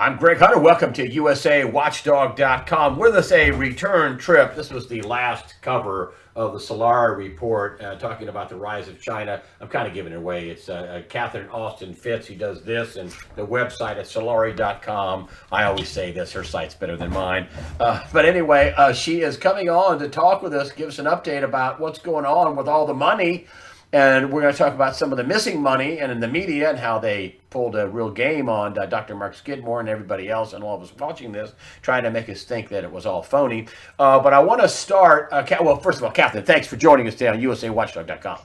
I'm Greg Hunter. Welcome to USAWatchdog.com. With us a return trip. This was the last cover of the Solari report talking about the rise of China. I'm kind of giving it away. It's Catherine Austin Fitz who does this, and the website at Solari.com. I always say this, her site's better than mine. But anyway, she is coming on to talk with us, give us an update about what's going on with all the money. And we're going to talk about some of the missing money and in the media and how they pulled a real game on Dr. Mark Skidmore and everybody else and all of us watching this, trying to make us think that it was all phony. But I want to start, well, first of all, Catherine, thanks for joining us today on USAWatchdog.com.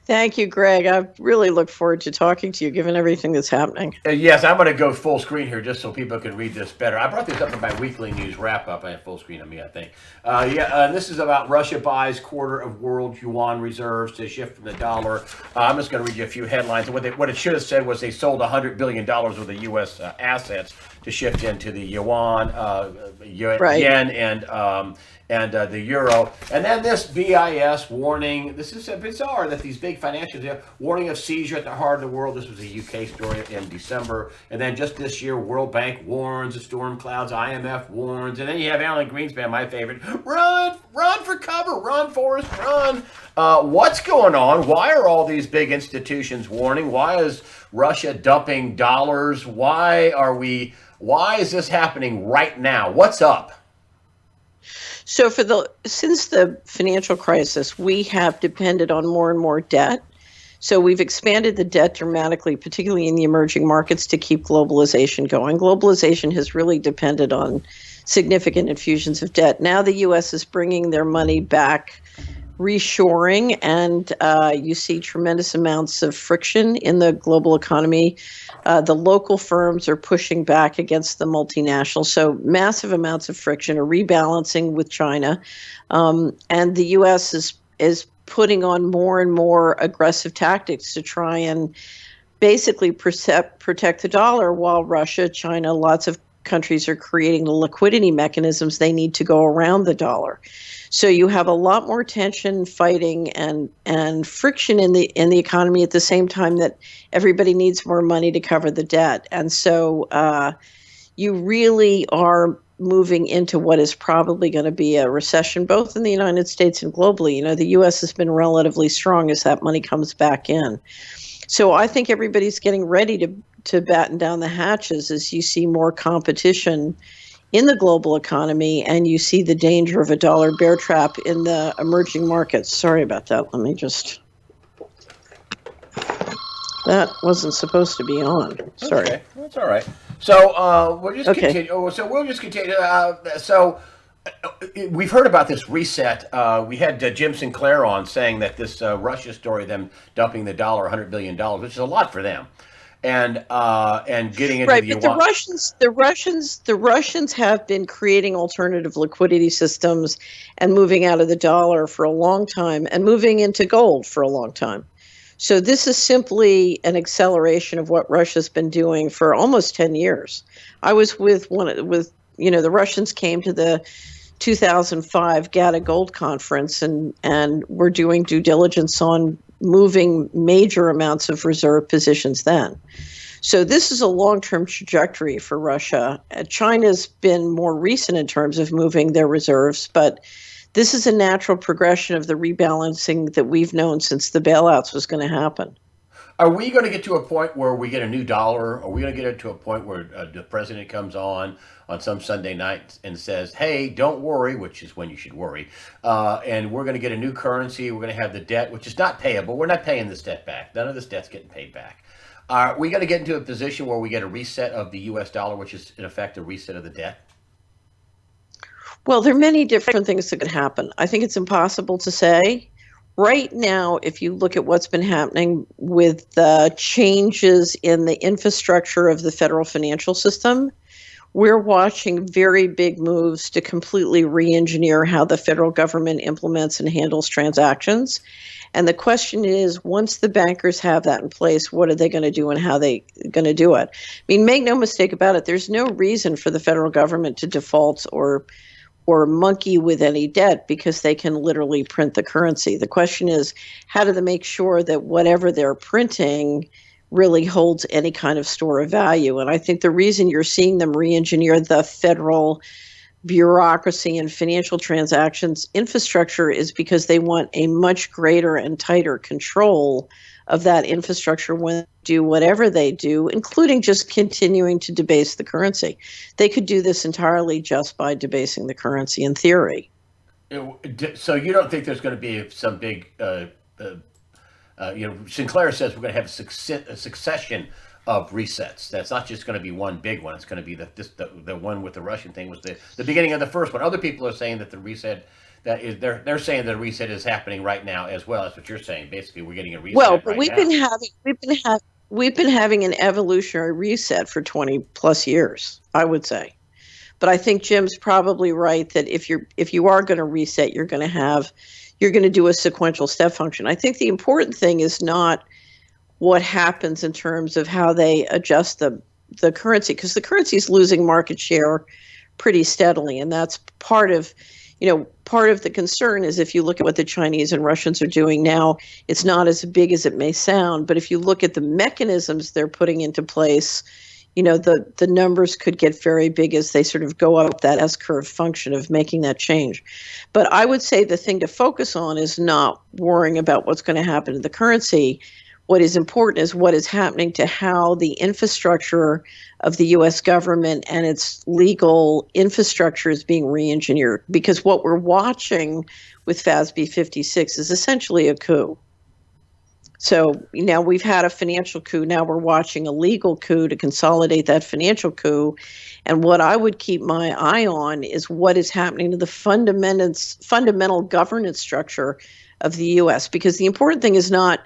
Thank you, Greg. I really look forward to talking to you, given everything that's happening. Yes, I'm going to go full screen here just so people can read this better. I brought this up in my weekly news wrap-up. I have full screen on me, I think. This is about Russia buys quarter of world yuan reserves to shift from the dollar. I'm just going to read you a few headlines. What it should have said was they sold $100 billion worth of U.S. assets to shift into the yuan, yen, and the euro. And then this BIS warning, this is bizarre that these big financials, warning of seizure at the heart of the world. This was a UK story in December. And then just this year, World Bank warns of storm clouds, IMF warns. And then you have Alan Greenspan, my favorite, run for cover, run, Forrest, run. What's going on? Why are all these big institutions warning? Why is Russia dumping dollars? Why is this happening right now? What's up? So since the financial crisis, we have depended on more and more debt. So we've expanded the debt dramatically, particularly in the emerging markets, to keep globalization going. Globalization has really depended on significant infusions of debt. Now the U.S. is bringing their money back, reshoring, and you see tremendous amounts of friction in the global economy. The local firms are pushing back against the multinationals, so massive amounts of friction, a rebalancing with China, and the U.S. is putting on more and more aggressive tactics to try and basically protect the dollar, while Russia, China, lots of countries are creating the liquidity mechanisms they need to go around the dollar. So you have a lot more tension, fighting, and friction in the economy at the same time that everybody needs more money to cover the debt. And so you really are moving into what is probably going to be a recession, both in the United States and globally. You know, the U.S. has been relatively strong as that money comes back in. So I think everybody's getting ready to batten down the hatches as you see more competition in the global economy, and you see the danger of a dollar bear trap in the emerging markets. Sorry about that. Let me just... That wasn't supposed to be on. Sorry. Okay. That's all right. So we'll just continue. So we'll just continue. We've heard about this reset. We had Jim Sinclair on saying that this Russia story, them dumping the dollar, $100 billion, which is a lot for them. And getting into right, the but the Russians have been creating alternative liquidity systems and moving out of the dollar for a long time and moving into gold for a long time. So this is simply an acceleration of what Russia's been doing for almost 10 years. I was with the Russians came to the 2005 GATA Gold Conference and were doing due diligence on moving major amounts of reserve positions then. So this is a long-term trajectory for Russia. China's been more recent in terms of moving their reserves, but this is a natural progression of the rebalancing that we've known since the bailouts was going to happen. Are we going to get to a point where we get a new dollar? Are we going to get to a point where the president comes on some Sunday night and says, hey, don't worry, which is when you should worry, and we're going to get a new currency. We're going to have the debt, which is not payable. We're not paying this debt back. None of this debt's getting paid back. Are we going to get into a position where we get a reset of the U.S. dollar, which is, in effect, a reset of the debt? Well, there are many different things that could happen. I think it's impossible to say. Right now, if you look at what's been happening with the changes in the infrastructure of the federal financial system, we're watching very big moves to completely re-engineer how the federal government implements and handles transactions. And the question is, once the bankers have that in place, what are they going to do and how are they going to do it? I mean, make no mistake about it, there's no reason for the federal government to default or monkey with any debt because they can literally print the currency. The question is, how do they make sure that whatever they're printing really holds any kind of store of value. And I think the reason you're seeing them re-engineer the federal bureaucracy and financial transactions infrastructure is because they want a much greater and tighter control of that infrastructure when they do whatever they do, including just continuing to debase the currency. They could do this entirely just by debasing the currency in theory. So you don't think there's going to be some big, Sinclair says we're going to have a succession of resets. That's not just going to be one big one. It's going to be the one with the Russian thing was the beginning of the first one. Other people are saying that the reset they're saying the reset is happening right now as well. That's what you're saying. Basically, we're getting a reset. Well, but right now. we've been having an evolutionary reset for 20 plus years, I would say. But I think Jim's probably right that if you are going to reset, you're going to do a sequential step function. I think the important thing is not what happens in terms of how they adjust the currency, because the currency is losing market share pretty steadily, and that's part of the concern is if you look at what the Chinese and Russians are doing now, it's not as big as it may sound, but if you look at the mechanisms they're putting into place, the numbers could get very big as they sort of go up that S-curve function of making that change. But I would say the thing to focus on is not worrying about what's going to happen to the currency. What is important is what is happening to how the infrastructure of the U.S. government and its legal infrastructure is being re-engineered. Because what we're watching with FASB 56 is essentially a coup. So now we've had a financial coup. Now we're watching a legal coup to consolidate that financial coup. And what I would keep my eye on is what is happening to the fundamental governance structure of the U.S. Because the important thing is not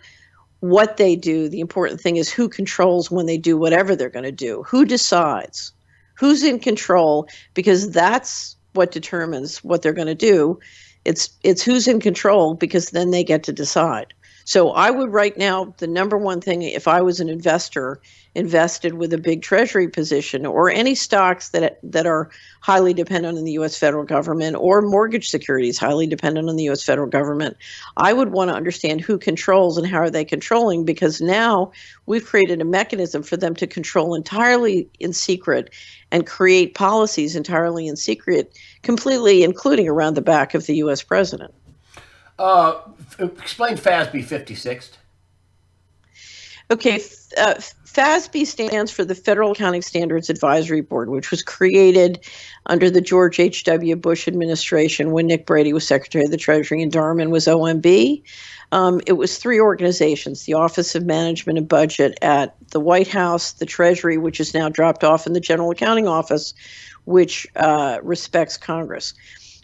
what they do. The important thing is who controls when they do whatever they're going to do. Who decides? Who's in control? Because that's what determines what they're going to do. It's who's in control, because then they get to decide. So I would right now, the number one thing, if I was an investor invested with a big treasury position or any stocks that are highly dependent on the U.S. federal government or mortgage securities highly dependent on the U.S. federal government, I would want to understand who controls and how are they controlling, because now we've created a mechanism for them to control entirely in secret and create policies entirely in secret, completely including around the back of the U.S. president. Explain FASB 56. Okay, FASB stands for the Federal Accounting Standards Advisory Board, which was created under the George H.W. Bush administration when Nick Brady was Secretary of the Treasury and Darman was OMB. It was three organizations: the Office of Management and Budget at the White House, the Treasury, which is now dropped off, and the General Accounting Office, which respects Congress.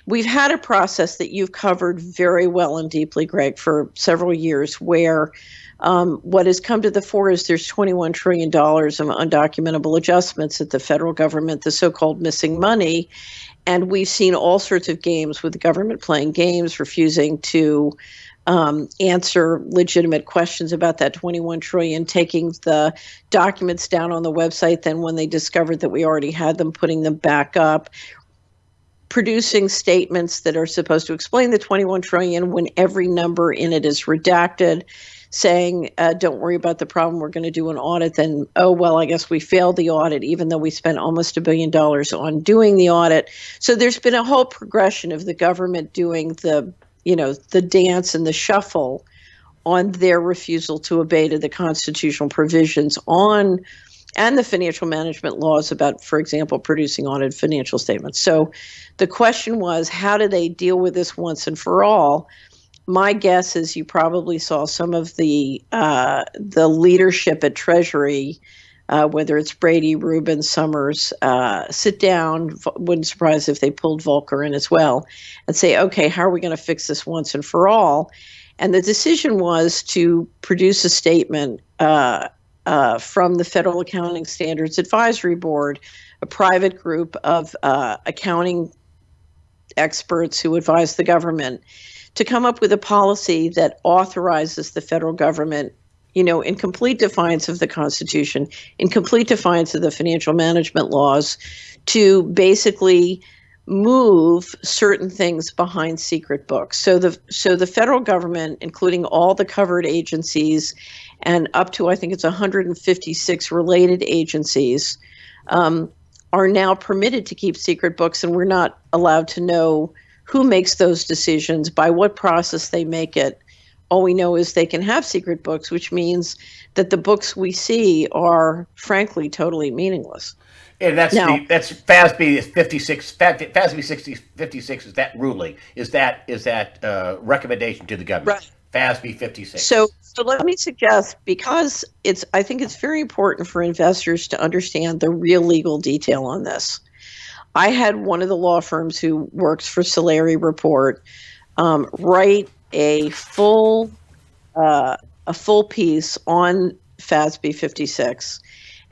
We've had a process that you've covered very well and deeply, Greg, for several years, where what has come to the fore is there's $21 trillion of undocumentable adjustments at the federal government, the so-called missing money. And we've seen all sorts of games with the government playing games, refusing to answer legitimate questions about that 21 trillion, taking the documents down on the website. Then when they discovered that we already had them, putting them back up, producing statements that are supposed to explain the 21 trillion when every number in it is redacted, saying, don't worry about the problem, we're going to do an audit. Then, oh, well, I guess we failed the audit, even though we spent almost $1 billion on doing the audit. So there's been a whole progression of the government doing the dance and the shuffle on their refusal to obey to the constitutional provisions on and the financial management laws about, for example, producing audited financial statements. So the question was, how do they deal with this once and for all? My guess is you probably saw some of the leadership at Treasury, whether it's Brady, Rubin, Summers, sit down. Wouldn't surprise if they pulled Volcker in as well, and say, okay, how are we going to fix this once and for all? And the decision was to produce a statement from the Federal Accounting Standards Advisory Board, a private group of accounting experts who advise the government, to come up with a policy that authorizes the federal government, in complete defiance of the Constitution, in complete defiance of the financial management laws, to basically move certain things behind secret books. So the federal government, including all the covered agencies and up to, I think it's 156 related agencies, are now permitted to keep secret books, and we're not allowed to know who makes those decisions, by what process they make it. All we know is they can have secret books, which means that the books we see are, frankly, totally meaningless. And that's Now, that's FASB 56. FASB 56 is that ruling? Is that recommendation to the government? right. FASB 56. So let me suggest, because I think it's very important for investors to understand the real legal detail on this. I had one of the law firms who works for Solari Report write a full piece on FASB 56.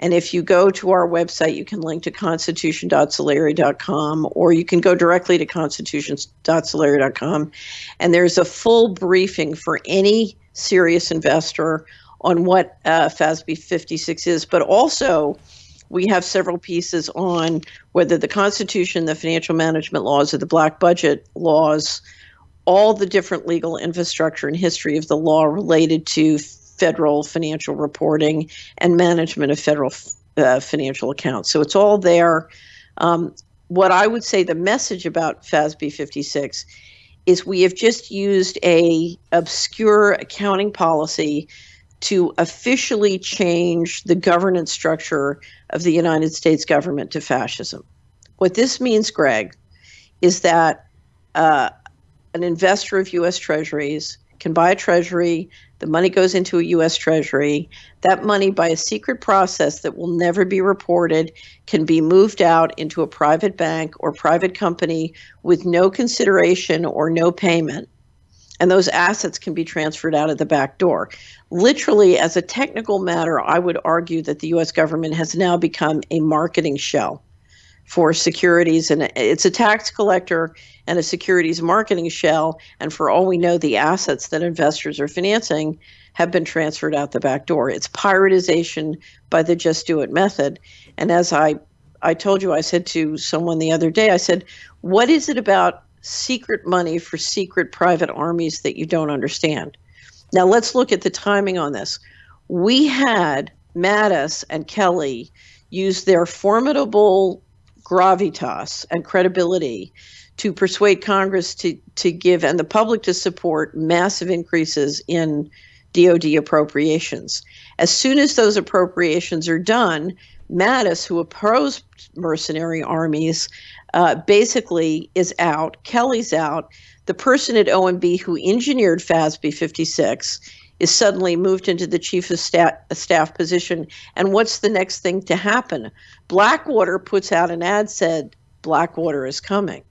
And if you go to our website, you can link to constitution.solari.com, or you can go directly to constitution.solari.com. And there's a full briefing for any serious investor on what FASB 56 is. But also, we have several pieces on whether the Constitution, the financial management laws, or the black budget laws, all the different legal infrastructure and history of the law related to federal financial reporting and management of federal financial accounts. So it's all there. What I would say the message about FASB 56 is we have just used a obscure accounting policy to officially change the governance structure of the United States government to fascism. What this means, Greg, is that an investor of U.S. Treasuries can buy a treasury. The money goes into a U.S. Treasury. That money, by a secret process that will never be reported, can be moved out into a private bank or private company with no consideration or no payment. And those assets can be transferred out of the back door. Literally, as a technical matter, I would argue that the U.S. government has now become a marketing shell for securities, and it's a tax collector and a securities marketing shell. And for all we know, the assets that investors are financing have been transferred out the back door. It's piratization by the just do it method. And as I told you, I said to someone the other day, I said, what is it about secret money for secret private armies that you don't understand? Now let's look at the timing on this. We had Mattis and Kelly use their formidable gravitas and credibility to persuade Congress to give and the public to support massive increases in DOD appropriations. As soon as those appropriations are done, Mattis, who opposed mercenary armies, basically is out. Kelly's out. The person at OMB who engineered FASB 56 is suddenly moved into the chief of staff position. And what's the next thing to happen? Blackwater puts out an ad said, Blackwater is coming.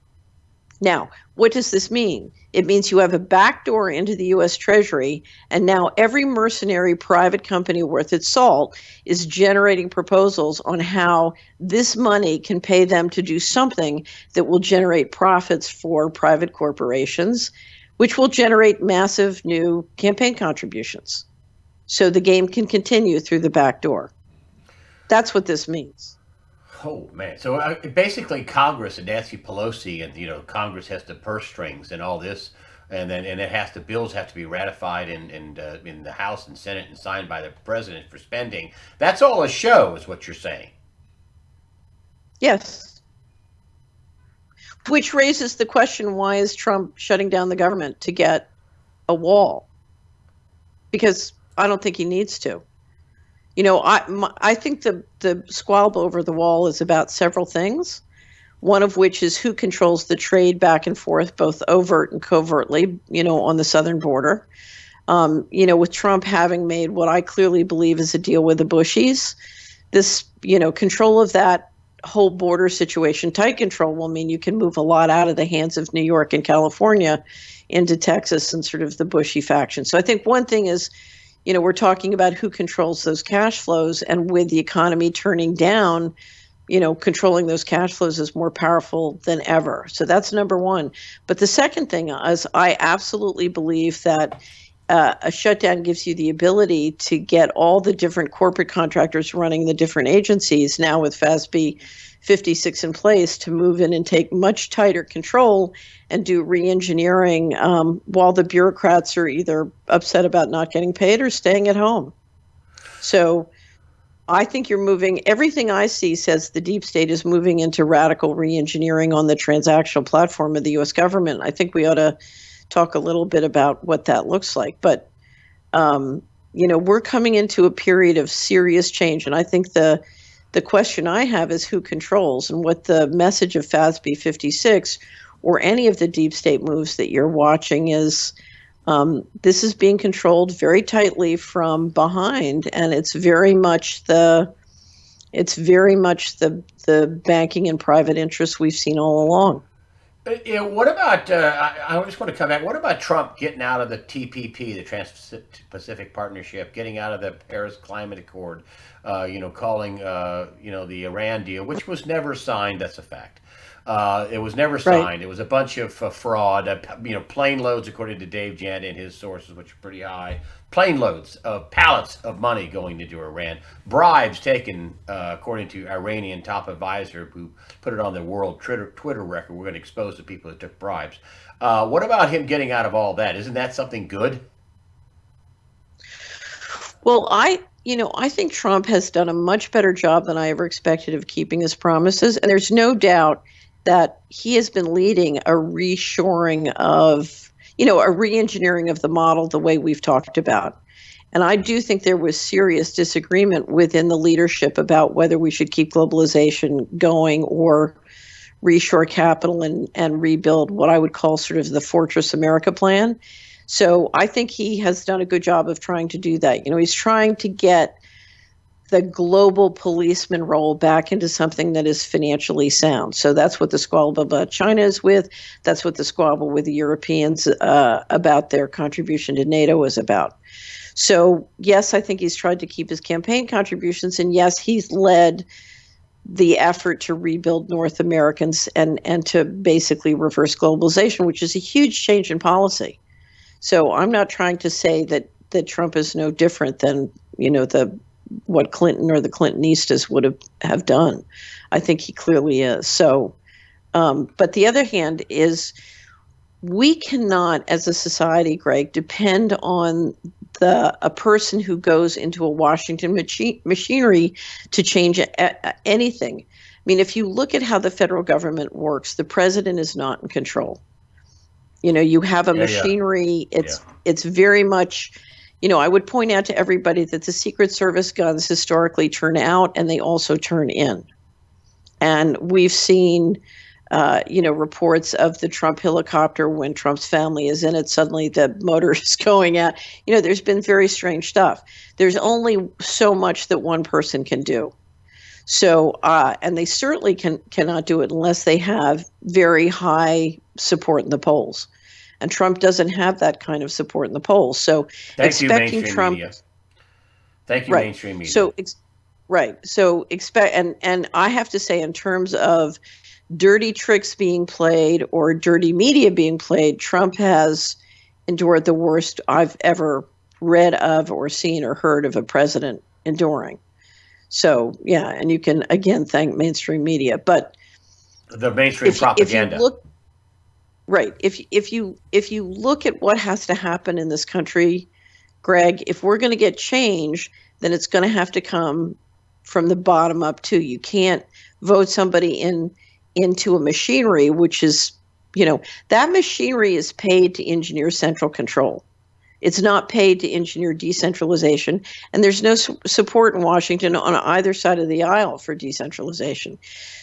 Now, what does this mean? It means you have a backdoor into the U.S. Treasury, and now every mercenary private company worth its salt is generating proposals on how this money can pay them to do something that will generate profits for private corporations, which will generate massive new campaign contributions. So the game can continue through the back door. That's what this means. Oh man! So basically, Congress and Nancy Pelosi and Congress has the purse strings and all this, and bills have to be ratified in the House and Senate and signed by the president for spending. That's all a show, is what you're saying. Yes. Which raises the question: why is Trump shutting down the government to get a wall? Because I don't think he needs to. I think the squabble over the wall is about several things, one of which is who controls the trade back and forth, both overt and covertly, on the southern border. With Trump having made what I clearly believe is a deal with the Bushies, this, control of that whole border situation, tight control, will mean you can move a lot out of the hands of New York and California into Texas and sort of the Bushy faction. So I think one thing is, we're talking about who controls those cash flows, and with the economy turning down, controlling those cash flows is more powerful than ever. So that's number one. But the second thing is I absolutely believe that a shutdown gives you the ability to get all the different corporate contractors running the different agencies now with FASB 56 in place to move in and take much tighter control and do re-engineering while the bureaucrats are either upset about not getting paid or staying at home. So I think you're moving, everything I see says the deep state is moving into radical re-engineering on the transactional platform of the US government. I think we ought to talk a little bit about what that looks like. But, we're coming into a period of serious change. And I think the question I have is who controls, and what the message of FASB 56 or any of the deep state moves that you're watching is. This is being controlled very tightly from behind, and it's very much the banking and private interests we've seen all along. What about? I just want to come back. What about Trump getting out of the TPP, the Trans-Pacific Partnership, getting out of the Paris Climate Accord? Calling the Iran deal, which was never signed. That's a fact. It was never signed. Right. It was a bunch of fraud. Plane loads, according to Dave Jant and his sources, which are pretty high. Plane loads of pallets of money going into Iran. Bribes taken, according to Iranian top advisor who put it on the world Twitter record. We're going to expose the people that took bribes. What about him getting out of all that? Isn't that something good? Well, I think Trump has done a much better job than I ever expected of keeping his promises. And there's no doubt that he has been leading a reshoring of, a re-engineering of the model the way we've talked about. And I do think there was serious disagreement within the leadership about whether we should keep globalization going or reshore capital and rebuild what I would call sort of the Fortress America plan. So I think he has done a good job of trying to do that. He's trying to get the global policeman role back into something that is financially sound. So that's what the squabble about China is with. That's what the squabble with the Europeans about their contribution to NATO is about. So yes, I think he's tried to keep his campaign contributions, and yes, he's led the effort to rebuild North Americans and to basically reverse globalization, which is a huge change in policy. So I'm not trying to say that Trump is no different than, what Clinton or the Clintonistas would have done. I think he clearly is. So, but the other hand is we cannot, as a society, Greg, depend on a person who goes into a Washington machinery to change anything. I mean, if you look at how the federal government works, the president is not in control. You have a machinery. It's very much. I would point out to everybody that the Secret Service guns historically turn out and they also turn in. And we've seen, reports of the Trump helicopter when Trump's family is in it, suddenly the motor is going out. There's been very strange stuff. There's only so much that one person can do. So, and they certainly cannot do it unless they have very high support in the polls. And Trump doesn't have that kind of support in the polls. So Thank expecting you, mainstream Trump. Media. Thank you, right. mainstream media. So right. So expect, and I have to say, in terms of dirty tricks being played or dirty media being played, Trump has endured the worst I've ever read of or seen or heard of a president enduring. So yeah, and you can again thank mainstream media, but the mainstream propaganda. If you look, right. If you look at what has to happen in this country, Greg, if we're going to get change, then it's going to have to come from the bottom up too. You can't vote somebody into a machinery, which is, that machinery is paid to engineer central control. It's not paid to engineer decentralization, and there's no support in Washington on either side of the aisle for decentralization.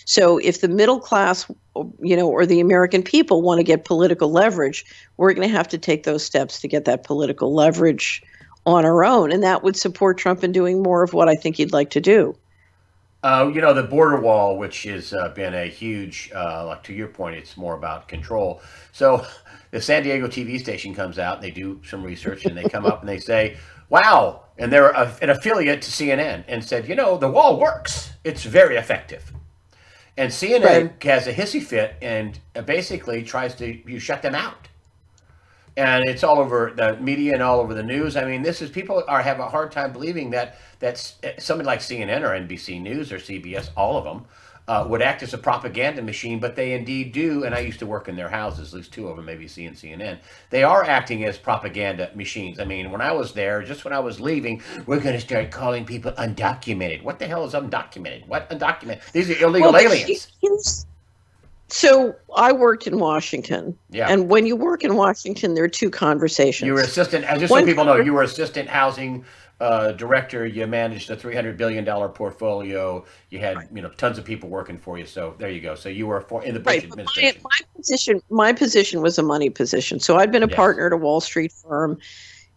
So if the middle class, or the American people want to get political leverage, we're going to have to take those steps to get that political leverage on our own, and that would support Trump in doing more of what I think he'd like to do. The border wall, which has been a huge, like to your point, it's more about control. So the San Diego TV station comes out, and they do some research, and they come up and they say, wow, and they're an affiliate to CNN, and said, the wall works. It's very effective. And CNN has a hissy fit and basically tries to shut them out. and it's all over the media and all over the news. I mean, this is people are have a hard time believing that that's somebody like CNN or NBC News or CBS, all of them. Would act as a propaganda machine, but they indeed do. And I used to work in their houses, at least two of them, maybe CNN. They are acting as propaganda machines. I mean, when I was there, just when I was leaving, we're going to start calling people undocumented. What the hell is undocumented? What undocumented? These are illegal aliens. So I worked in Washington. Yeah. And when you work in Washington, there are two conversations. You were assistant, just so people know, you were assistant housing director. You managed a $300 billion portfolio. You had, tons of people working for you. So there you go. So you were in the Bush administration. My position was a money position. So I'd been a partner at a Wall Street firm.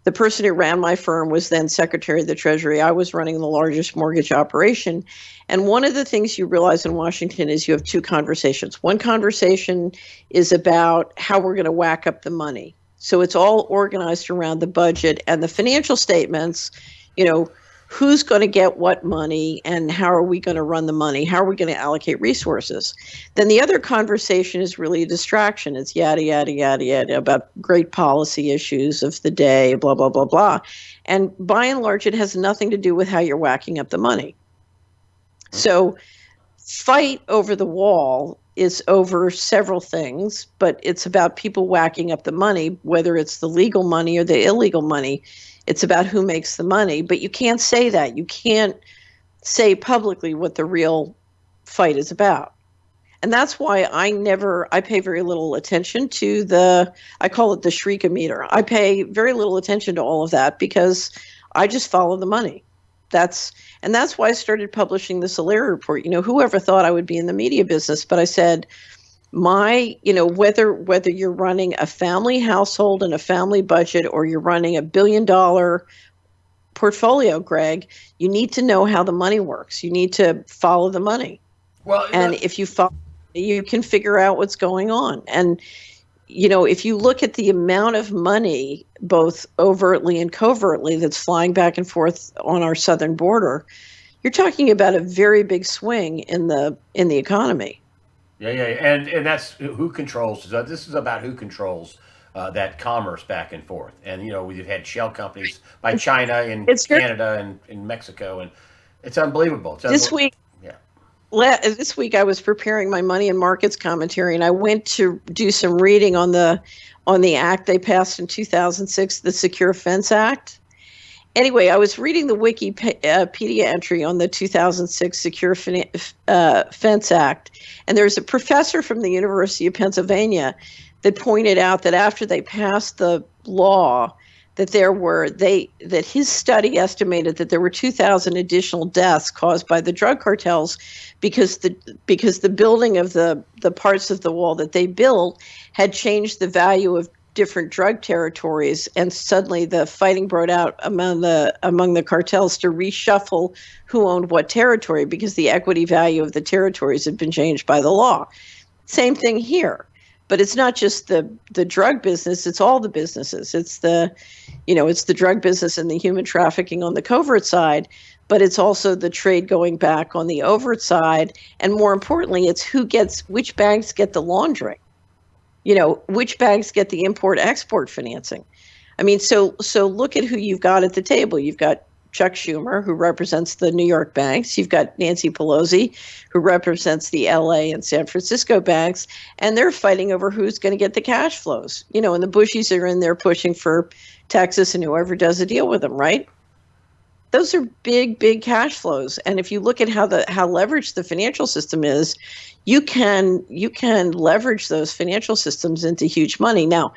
The person who ran my firm was then Secretary of the Treasury. I was running the largest mortgage operation. And one of the things you realize in Washington is you have two conversations. One conversation is about how we're going to whack up the money. So it's all organized around the budget and the financial statements, who's going to get what money and how are we going to run the money? How are we going to allocate resources? Then the other conversation is really a distraction. It's yada, yada, yada, yada about great policy issues of the day, blah, blah, blah, blah. And by and large, it has nothing to do with how you're whacking up the money. So fight over the wall is over several things, but it's about people whacking up the money, whether it's the legal money or the illegal money. It's about who makes the money, but you can't say that. You can't say publicly what the real fight is about. And that's why I pay very little attention to I call it the shriekometer. I pay very little attention to all of that because I just follow the money. That's why I started publishing the Solari report. Whoever thought I would be in the media business, but I said, whether you're running a family household and a family budget or you're running $1 billion portfolio, Greg, you need to know how the money works. You need to follow the money. Well, and if you follow, you can figure out what's going on. And if you look at the amount of money, both overtly and covertly, that's flying back and forth on our southern border, you're talking about a very big swing in the economy. Yeah, and that's who controls. This is about who controls that commerce back and forth. And we've had shell companies by China and Canada and in Mexico, and it's unbelievable. This week I was preparing my money and markets commentary, and I went to do some reading on the act they passed in 2006, the Secure Fence Act. Anyway, I was reading the Wikipedia entry on the 2006 Secure Fence Act, and there's a professor from the University of Pennsylvania that pointed out that after they passed the law, that his study estimated that there were 2,000 additional deaths caused by the drug cartels because the building of the parts of the wall that they built had changed the value of different drug territories, and suddenly the fighting broke out among the cartels to reshuffle who owned what territory because the equity value of the territories had been changed by the law. Same thing here, but it's not just the drug business; it's all the businesses. It's the drug business and the human trafficking on the covert side, but it's also the trade going back on the overt side, and more importantly, it's which banks get the laundering. Which banks get the import-export financing. I mean, so look at who you've got at the table. You've got Chuck Schumer, who represents the New York banks. You've got Nancy Pelosi, who represents the LA and San Francisco banks, and they're fighting over who's going to get the cash flows. And the Bushies are in there pushing for Texas and whoever does a deal with them, right? Those are big, big cash flows. And if you look at how leveraged the financial system is, you can leverage those financial systems into huge money. Now,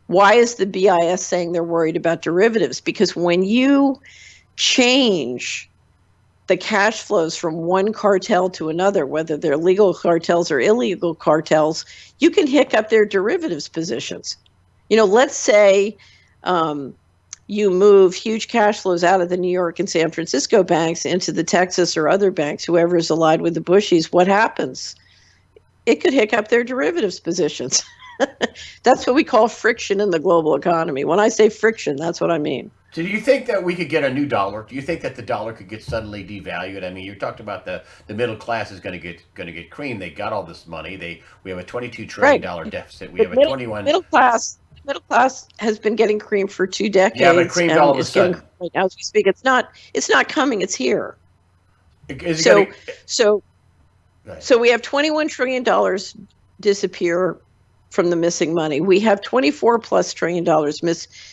why is the BIS saying they're worried about derivatives? Because when you change the cash flows from one cartel to another, whether they're legal cartels or illegal cartels, you can hiccup their derivatives positions. Let's say you move huge cash flows out of the New York and San Francisco banks into the Texas or other banks, whoever is allied with the Bushies. What happens? It could hiccup their derivatives positions. That's what we call friction in the global economy. When I say friction, that's what I mean. So do you think that we could get a new dollar? Do you think that the dollar could get suddenly devalued? I mean, you talked about the middle class is going to get creamed. They got all this money. We have a $22 trillion deficit. We have a 21 middle class. middle class has been getting cream for 2 decades. Yeah, but creamed all of a is getting sudden. right now as we speak. It's not coming. It's here. Is it So gonna, so go ahead. so we have $21 trillion disappear from the missing money. We have 24 plus trillion dollars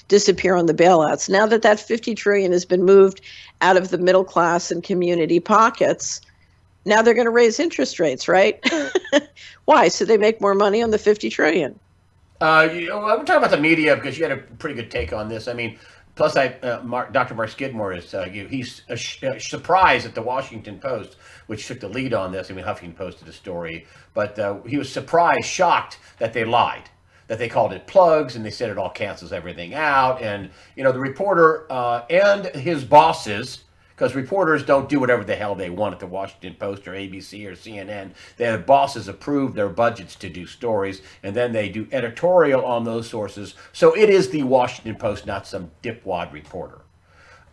disappear on the bailouts. Now that 50 trillion has been moved out of the middle class and community pockets, now they're going to raise interest rates, right? Why? So they make more money on the 50 trillion. I'm talking about the media because you had a pretty good take on this. I mean, plus, Dr. Mark Skidmore is he's surprised at the Washington Post, which took the lead on this. I mean, Huffington posted a story, but he was surprised, shocked that they lied, that they called it plugs, and they said it all cancels everything out. And the reporter and his bosses, because reporters don't do whatever the hell they want at the Washington Post or ABC or CNN. Their bosses approve their budgets to do stories, and then they do editorial on those sources. So it is the Washington Post, not some dipwad reporter.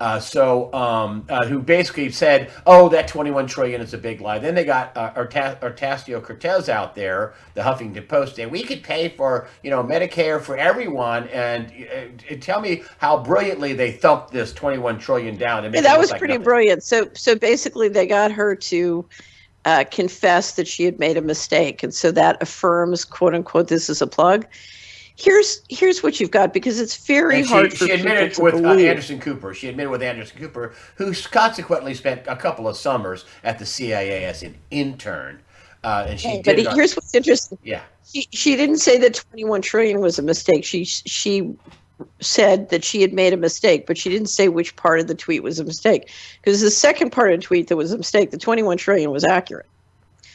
Who basically said, "Oh, that 21 trillion is a big lie." Then they got Ocasio Cortez out there, the Huffington Post, saying we could pay for Medicare for everyone, and tell me how brilliantly they thumped this 21 trillion down. And that was pretty brilliant. So basically, they got her to confess that she had made a mistake, and so that affirms, quote unquote, this is a plug. Here's what you've got, because it's very hard for people to believe. She admitted with Anderson Cooper. She admitted with Anderson Cooper, who consequently spent a couple of summers at the CIA as an intern. And she but here's what's interesting. Yeah. She didn't say that 21 trillion was a mistake. She said that she had made a mistake, but she didn't say which part of the tweet was a mistake. Because the second part of the tweet that was a mistake, the 21 trillion was accurate.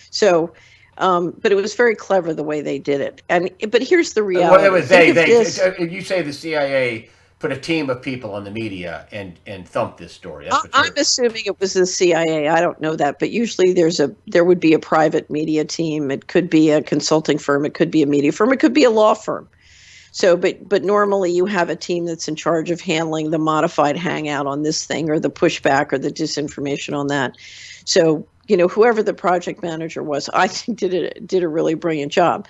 So but it was very clever the way they did it. But here's the reality. Well, you say the CIA put a team of people on the media and thumped this story. I'm assuming it was the CIA. I don't know that, but usually there would be a private media team. It could be a consulting firm. It could be a media firm. It could be a law firm. So, but normally you have a team that's in charge of handling the modified hangout on this thing, or the pushback, or the disinformation on that. So, whoever the project manager was, I think did a really brilliant job.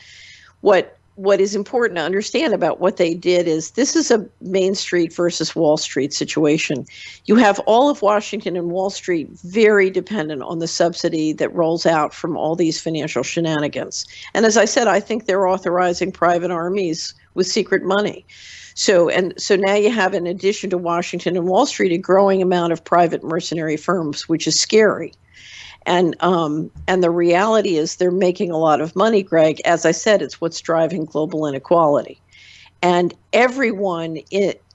What is important to understand about what they did is this is a Main Street versus Wall Street situation. You have all of Washington and Wall Street very dependent on the subsidy that rolls out from all these financial shenanigans. And as I said, I think they're authorizing private armies with secret money. So now you have, in addition to Washington and Wall Street, a growing amount of private mercenary firms, which is scary. And the reality is they're making a lot of money, Greg. As I said, it's what's driving global inequality. And everyone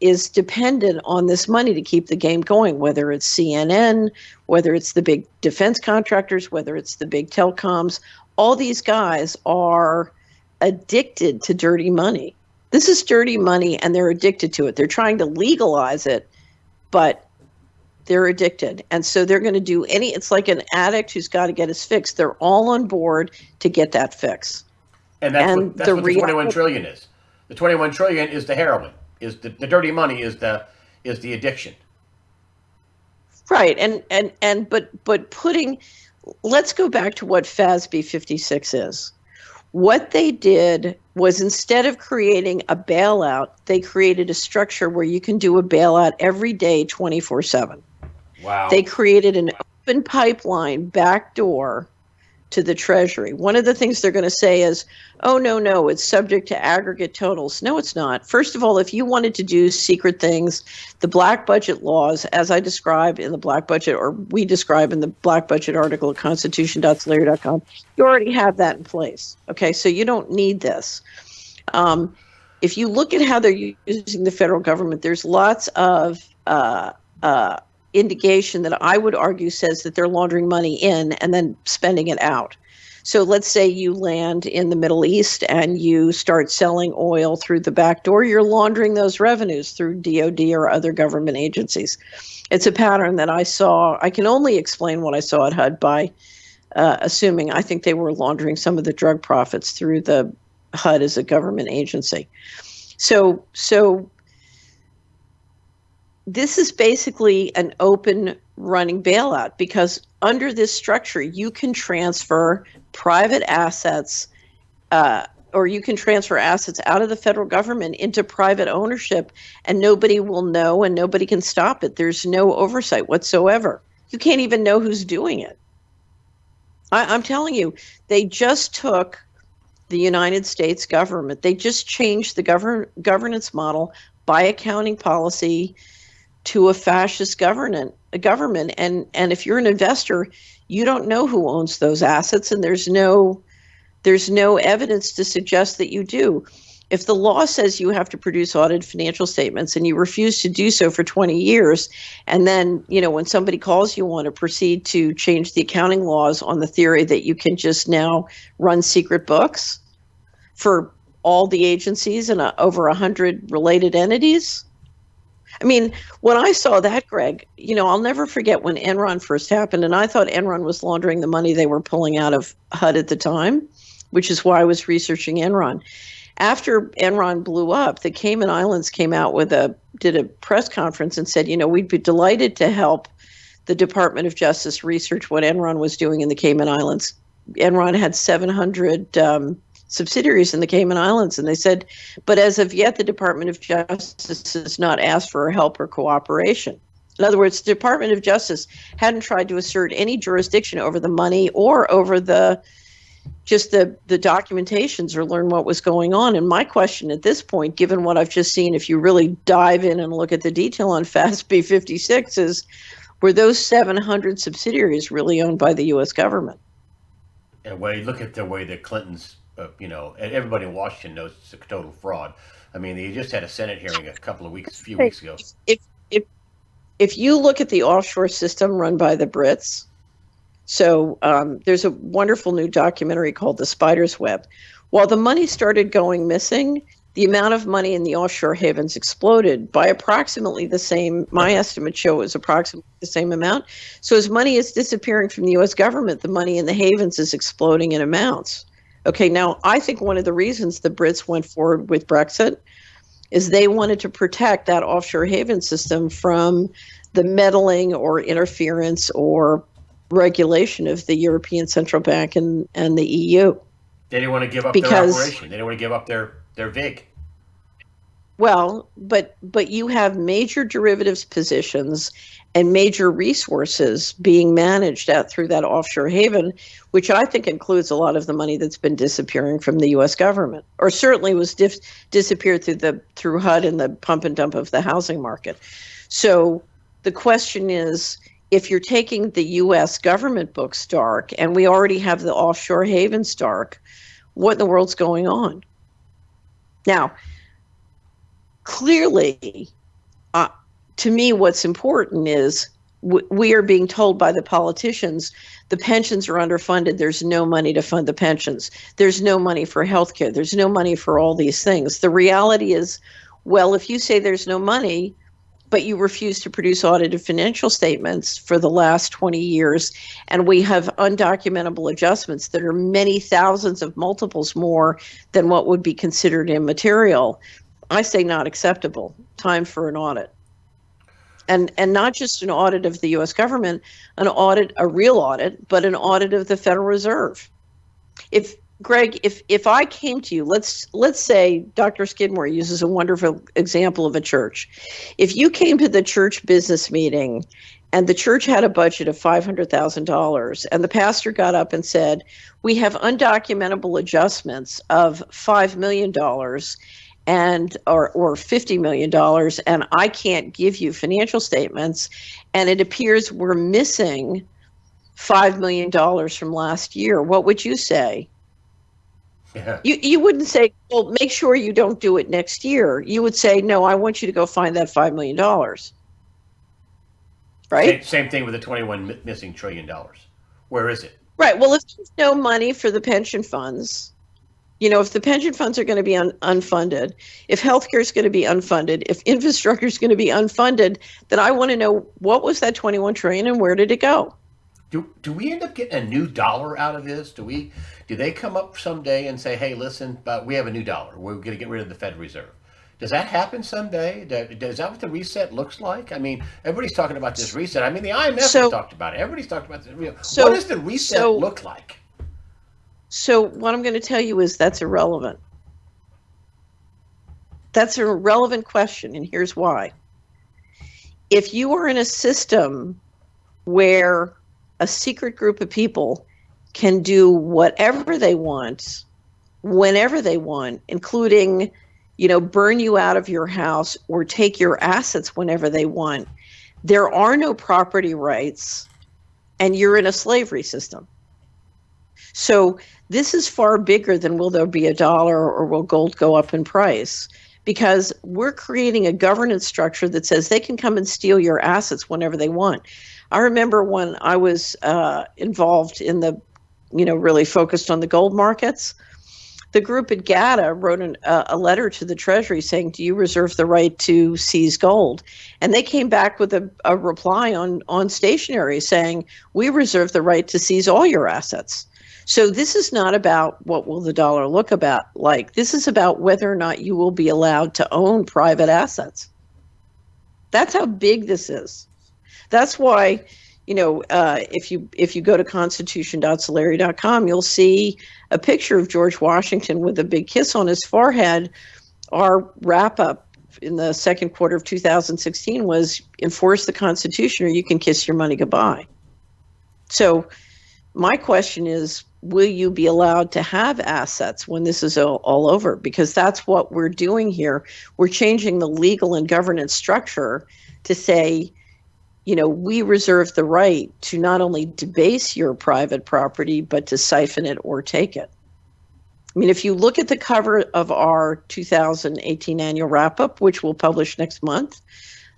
is dependent on this money to keep the game going, whether it's CNN, whether it's the big defense contractors, whether it's the big telecoms. All these guys are addicted to dirty money. This is dirty money, and they're addicted to it. They're trying to legalize it, but they're addicted. And so they're going to do it's like an addict who's got to get his fix. They're all on board to get that fix. And that's what the 21 trillion is. The 21 trillion is the heroin, is the dirty money, is the addiction. Right. But let's go back to what FASB 56 is. What they did was, instead of creating a bailout, they created a structure where you can do a bailout every day, 24/7. Wow. They created an open pipeline backdoor to the Treasury. One of the things they're going to say is, oh, no, it's subject to aggregate totals. No, it's not. First of all, if you wanted to do secret things, the black budget laws, as I describe in the black budget, or we describe in the black budget article at constitution.slayer.com, you already have that in place. Okay, so you don't need this. If you look at how they're using the federal government, there's lots of indication that I would argue says that they're laundering money in and then spending it out. So let's say you land in the Middle East and you start selling oil through the back door. You're laundering those revenues through DOD or other government agencies. It's a pattern that I saw. I can only explain what I saw at HUD by assuming I think they were laundering some of the drug profits through the HUD as a government agency. So this is basically an open running bailout, because under this structure, you can transfer private assets or you can transfer assets out of the federal government into private ownership, and nobody will know and nobody can stop it. There's no oversight whatsoever. You can't even know who's doing it. I'm telling you, they just took the United States government, they just changed the governance model by accounting policy to a fascist government. And if you're an investor, you don't know who owns those assets, and there's no evidence to suggest that you do. If the law says you have to produce audited financial statements and you refuse to do so for 20 years, and then, when somebody calls you on to proceed to change the accounting laws on the theory that you can just now run secret books for all the agencies and over 100 related entities. I mean, when I saw that, Greg, I'll never forget when Enron first happened, and I thought Enron was laundering the money they were pulling out of HUD at the time, which is why I was researching Enron. After Enron blew up, the Cayman Islands came out did a press conference and said, we'd be delighted to help the Department of Justice research what Enron was doing in the Cayman Islands. Enron had 700 subsidiaries in the Cayman Islands, and they said, but as of yet, the Department of Justice has not asked for help or cooperation. In other words, the Department of Justice hadn't tried to assert any jurisdiction over the money or over the documentations or learn what was going on. And my question at this point, given what I've just seen, if you really dive in and look at the detail on FASB 56, is were those 700 subsidiaries really owned by the U.S. government? And when you look at the way the Clintons, and everybody in Washington knows it's a total fraud. I mean, they just had a Senate hearing a few weeks ago. If you look at the offshore system run by the Brits, so there's a wonderful new documentary called The Spider's Web. While the money started going missing, the amount of money in the offshore havens exploded by approximately the same. My estimates show it was approximately the same amount. So as money is disappearing from the U.S. government, the money in the havens is exploding in amounts. Okay, now I think one of the reasons the Brits went forward with Brexit is they wanted to protect that offshore haven system from the meddling or interference or regulation of the European Central Bank and the EU. They didn't want to give up their operation. They didn't want to give up their VIG. Well, but you have major derivatives positions and major resources being managed through that offshore haven, which I think includes a lot of the money that's been disappearing from the U.S. government, or certainly was disappeared through HUD and the pump and dump of the housing market. So the question is, if you're taking the U.S. government books dark, and we already have the offshore havens dark, what in the world's going on? Now, clearly, to me, what's important is we are being told by the politicians the pensions are underfunded. There's no money to fund the pensions. There's no money for healthcare. There's no money for all these things. The reality is, well, if you say there's no money, but you refuse to produce audited financial statements for the last 20 years, and we have undocumentable adjustments that are many thousands of multiples more than what would be considered immaterial, I say not acceptable. Time for an audit. And not just an audit of the U.S. government, a real audit, but an audit of the Federal Reserve. Greg, if I came to you, let's say Dr. Skidmore uses a wonderful example of a church. If you came to the church business meeting and the church had a budget of $500,000 and the pastor got up and said, we have undocumentable adjustments of $5 million and or $50 million, and I can't give you financial statements, and it appears we're missing $5 million from last year, what would you say? Yeah. You wouldn't say, well, make sure you don't do it next year. You would say, no, I want you to go find that $5 million. Right? Same thing with the 21 missing $1 trillion. Where is it? Right. Well, if there's no money for the pension funds, if the pension funds are going to be unfunded, if healthcare is going to be unfunded, if infrastructure is going to be unfunded, then I want to know, what was that 21 trillion and where did it go? Do we end up getting a new dollar out of this? Do they come up someday and say, hey, listen, but we have a new dollar. We're going to get rid of the Fed Reserve. Does that happen someday? Is that what the reset looks like? I mean, everybody's talking about this reset. I mean, the IMF has talked about it. Everybody's talked about this. What does the reset look like? So what I'm going to tell you is that's irrelevant. That's a relevant question, and here's why. If you are in a system where a secret group of people can do whatever they want, whenever they want, including, burn you out of your house or take your assets whenever they want, there are no property rights, and you're in a slavery system. So this is far bigger than will there be a dollar or will gold go up in price, because we're creating a governance structure that says they can come and steal your assets whenever they want. I remember when I was involved in the, really focused on the gold markets, the group at GATA wrote a letter to the Treasury saying, do you reserve the right to seize gold? And they came back with a reply on stationery saying, we reserve the right to seize all your assets. So this is not about what will the dollar look like. This is about whether or not you will be allowed to own private assets. That's how big this is. That's why, if you go to constitution.solari.com, you'll see a picture of George Washington with a big kiss on his forehead. Our wrap up in the second quarter of 2016 was enforce the Constitution or you can kiss your money goodbye. So my question is, will you be allowed to have assets when this is all over? Because that's what we're doing here. We're changing the legal and governance structure to say, we reserve the right to not only debase your private property, but to siphon it or take it. I mean, if you look at the cover of our 2018 annual wrap-up, which we'll publish next month,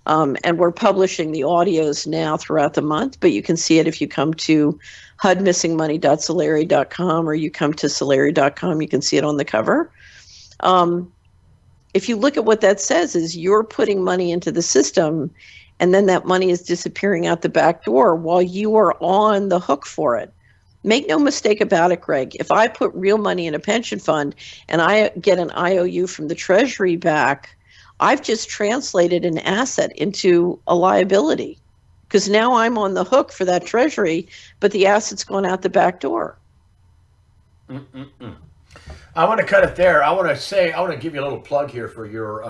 and we're publishing the audios now throughout the month, but you can see it if you come to hudmissingmoney.solari.com or you come to solari.com, you can see it on the cover. If you look at what that says is you're putting money into the system and then that money is disappearing out the back door while you are on the hook for it. Make no mistake about it, Greg. If I put real money in a pension fund and I get an IOU from the Treasury back, I've just translated an asset into a liability because now I'm on the hook for that Treasury, but the asset's gone out the back door. I want to cut it there. I want to give you a little plug here for your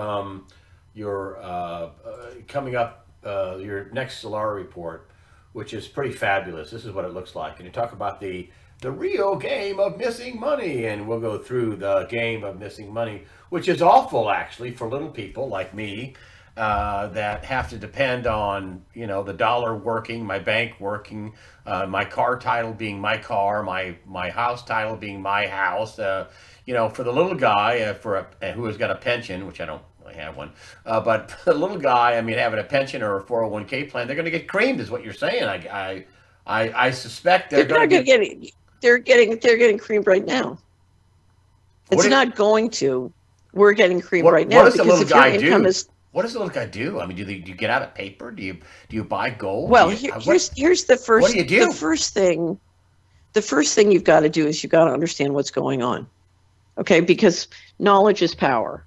coming up, your next Solari report, which is pretty fabulous. This is what it looks like. And you talk about the real game of missing money, and we'll go through the game of missing money, which is awful actually for little people like me that have to depend on the dollar working, my bank working, my car title being my car, my house title being my house. For the little guy who has got a pension, which I don't really have one, but for the little guy, having a pension or a 401k plan, they're going to get creamed, is what you're saying. I suspect they're going to get. They're getting creamed right now. It's not going to. We're getting creamed right now. What does the little guy do? What does the little guy do? Do you get out of paper? Do you buy gold? Well, here's the first. What do you do? The first thing you've got to do is you've got to understand what's going on. Okay, because knowledge is power.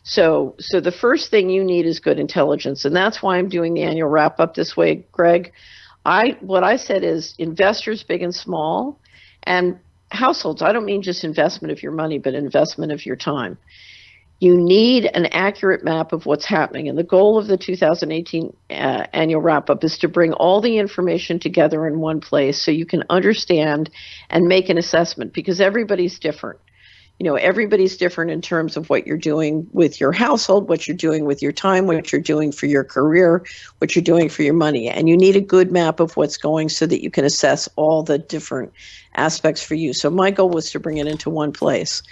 So the first thing you need is good intelligence, and that's why I'm doing the annual wrap up this way, Greg. What I said is investors, big and small, and households. I don't mean just investment of your money, but investment of your time. You need an accurate map of what's happening. And the goal of the 2018 annual wrap-up is to bring all the information together in one place so you can understand and make an assessment, because everybody's different. Everybody's different in terms of what you're doing with your household, what you're doing with your time, what you're doing for your career, what you're doing for your money. And you need a good map of what's going so that you can assess all the different aspects for you. So my goal was to bring it into one place.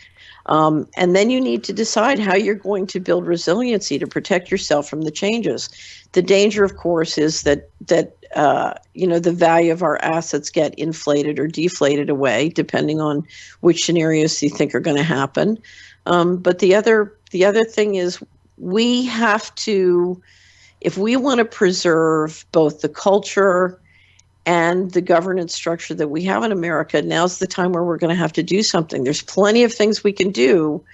And then you need to decide how you're going to build resiliency to protect yourself from the changes. The danger, of course, is that the value of our assets get inflated or deflated away, depending on which scenarios you think are going to happen. But the other thing is we have to, if we want to preserve both the culture and the governance structure that we have in America, now's the time where we're going to have to do something. There's plenty of things we can do,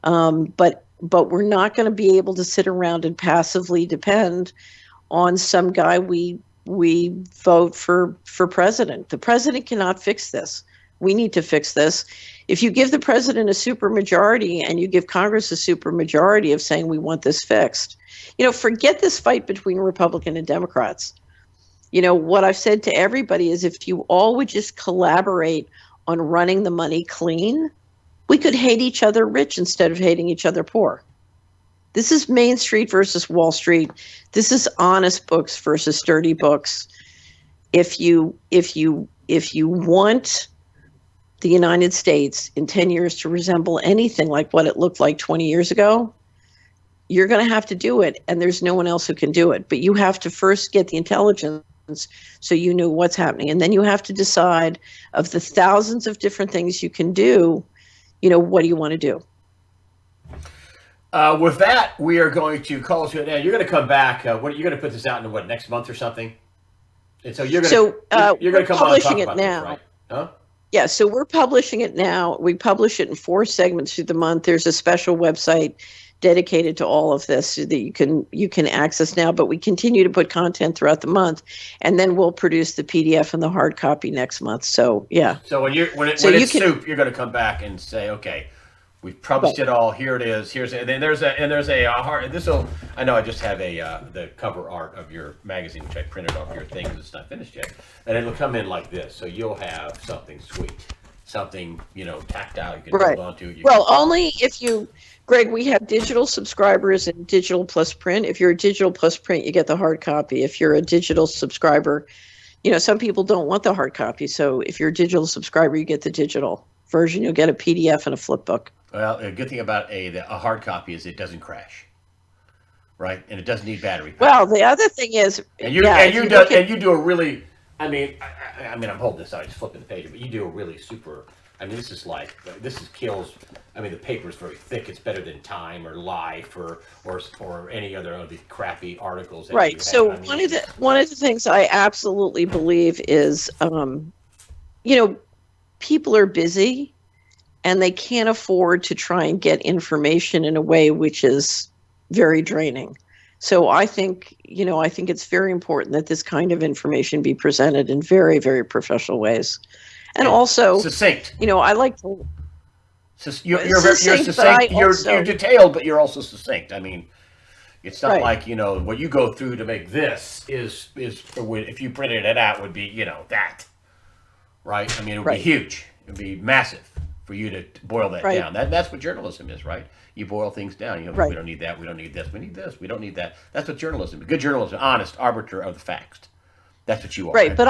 but we're not going to be able to sit around and passively depend on some guy we vote for president. The president cannot fix this. we need to fix this. If you give the president a supermajority and you give Congress a supermajority of saying we want this fixed, forget this fight between Republican and Democrats. What I've said to everybody is if you all would just collaborate on running the money clean, we could hate each other rich instead of hating each other poor. This is Main Street versus Wall Street. This is honest books versus dirty books. If you want the United States in 10 years to resemble anything like what it looked like 20 years ago, you're going to have to do it, and there's no one else who can do it. But you have to first get the intelligence so you know what's happening, and then you have to decide of the thousands of different things you can do, what do you want to do? With that, we are going to call to it now. You're going to come back. You're going to put this out in next month or something? And so you're going to come on and talk about this, right? Huh? Yeah, so we're publishing it now. We publish it in 4 segments through the month. There's a special website dedicated to all of this so that you can access now, but we continue to put content throughout the month, and then we'll produce the PDF and the hard copy next month. So yeah. So when it's soup, you're going to come back and say, okay, we've published it all. Here it is. And then there's a hard. I know I just have the cover art of your magazine, which I printed off your thing because it's not finished yet, and it'll come in like this. So you'll have something sweet, something tactile you can hold on to. Well, only if you. Greg, we have digital subscribers and digital plus print. If you're a digital plus print, you get the hard copy. If you're a digital subscriber, some people don't want the hard copy. So if you're a digital subscriber, you get the digital version. You'll get a PDF and a flip book. Well, a good thing about a hard copy is it doesn't crash, right? And it doesn't need battery power. Well, the other thing is, you do a really. I mean, I'm holding this out, just flipping the page, but you do a really super. This is kills. The paper is very thick. It's better than Time or Life or any other of these crappy articles. Right. So one of the things I absolutely believe is, people are busy, and they can't afford to try and get information in a way which is very draining. So I think it's very important that this kind of information be presented in very, very professional ways. And also succinct. I like to. You're succinct. You're detailed, but you're also succinct. It's not like what you go through to make this is if you printed it out would be that, right? It would be huge. It would be massive for you to boil that down. That's what journalism is, right? You boil things down. We don't need that. We don't need this. We need this. We don't need that. That's what journalism is. Good journalism, honest, arbiter of the facts. That's what you are. Right, but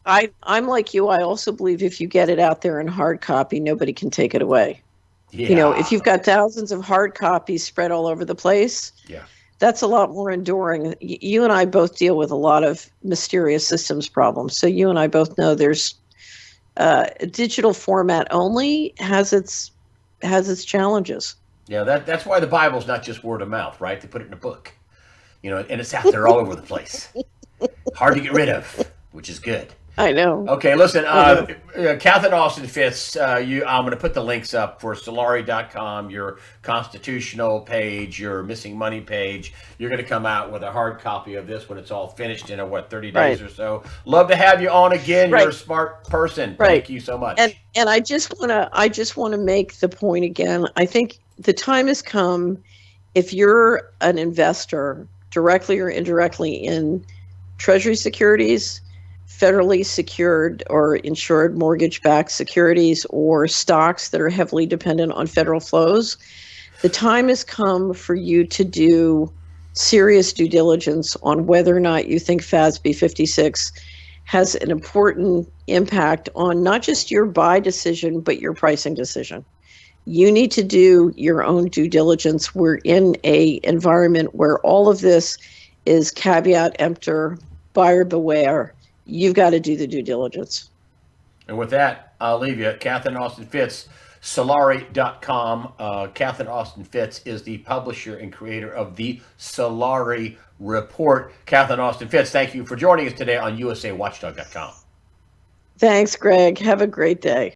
I'm like you. I also believe if you get it out there in hard copy, nobody can take it away. Yeah. If you've got thousands of hard copies spread all over the place, that's a lot more enduring. You and I both deal with a lot of mysterious systems problems. So you and I both know there's digital format only has its challenges. Yeah, that's why the Bible's not just word of mouth, right? They put it in a book, and it's out there all over the place. Hard to get rid of, which is good. I know. Okay, listen, Catherine Austin Fitts, I'm going to put the links up for Solari.com, your constitutional page, your missing money page. You're going to come out with a hard copy of this when it's all finished in 30 days or so. Love to have you on again. You're a smart person. Thank you so much. And I just want to make the point again. I think the time has come, if you're an investor directly or indirectly in Treasury securities, federally secured or insured mortgage-backed securities, or stocks that are heavily dependent on federal flows, the time has come for you to do serious due diligence on whether or not you think FASB 56 has an important impact on not just your buy decision, but your pricing decision. You need to do your own due diligence. We're in an environment where all of this is caveat emptor, buyer beware. You've got to do the due diligence. And with that, I'll leave you. Catherine Austin Fitts, Solari.com. Catherine Austin Fitts is the publisher and creator of the Solari Report. Catherine Austin Fitts, thank you for joining us today on USAWatchdog.com. Thanks, Greg. Have a great day.